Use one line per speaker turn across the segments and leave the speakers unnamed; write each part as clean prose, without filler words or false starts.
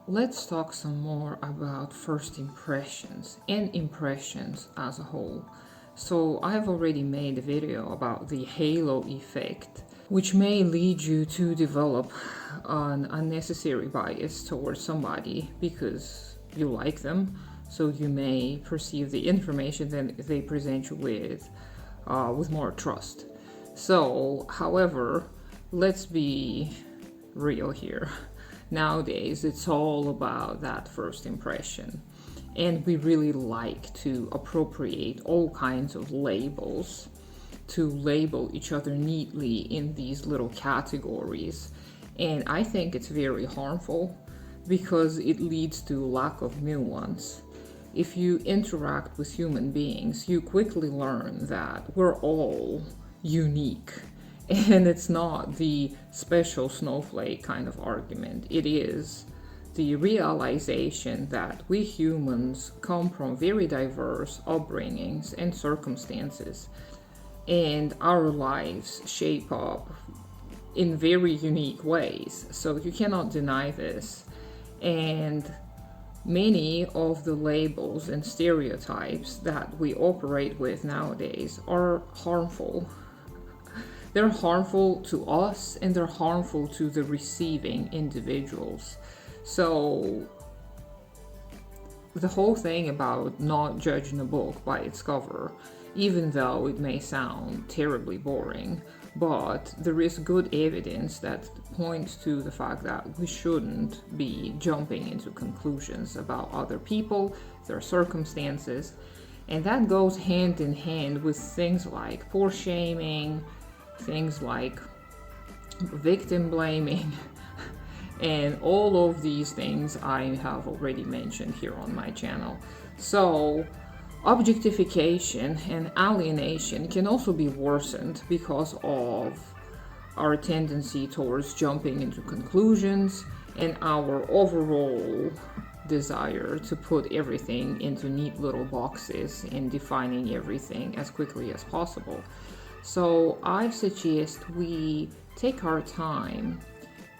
let's talk some more about first impressions and impressions as a whole. So I've already made a video about the halo effect, which may lead you to develop an unnecessary bias towards somebody because you like them. So you may perceive the information that they present you with more trust. So, however, let's be real here. Nowadays, it's all about that first impression. And we really like to appropriate all kinds of labels to label each other neatly in these little categories. And I think it's very harmful because it leads to lack of nuance. If you interact with human beings, you quickly learn that we're all unique. And it's not the special snowflake kind of argument. It is the realization that we humans come from very diverse upbringings and circumstances, and our lives shape up in very unique ways. So you cannot deny this. And many of the labels and stereotypes that we operate with nowadays are harmful. They're harmful to us and they're harmful to the receiving individuals. So the whole thing about not judging a book by its cover, even though it may sound terribly boring, but there is good evidence that points to the fact that we shouldn't be jumping into conclusions about other people, their circumstances, and that goes hand in hand with things like poor shaming, things like victim blaming, and all of these things I have already mentioned here on my channel. So objectification and alienation can also be worsened because of our tendency towards jumping into conclusions and our overall desire to put everything into neat little boxes and defining everything as quickly as possible. So I suggest we take our time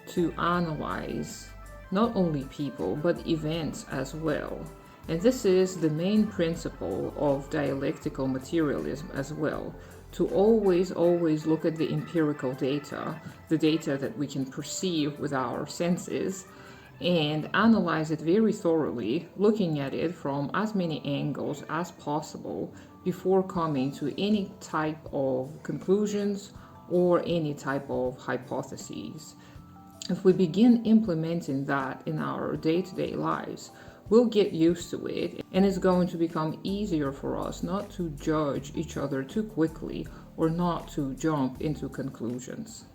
to analyze not only people but events as well. And this is the main principle of dialectical materialism as well, to always look at the empirical data, the data that we can perceive with our senses, and analyze it very thoroughly, looking at it from as many angles as possible before coming to any type of conclusions or any type of hypotheses. If we begin implementing that in our day-to-day lives, we'll get used to it, and it's going to become easier for us not to judge each other too quickly or not to jump into conclusions.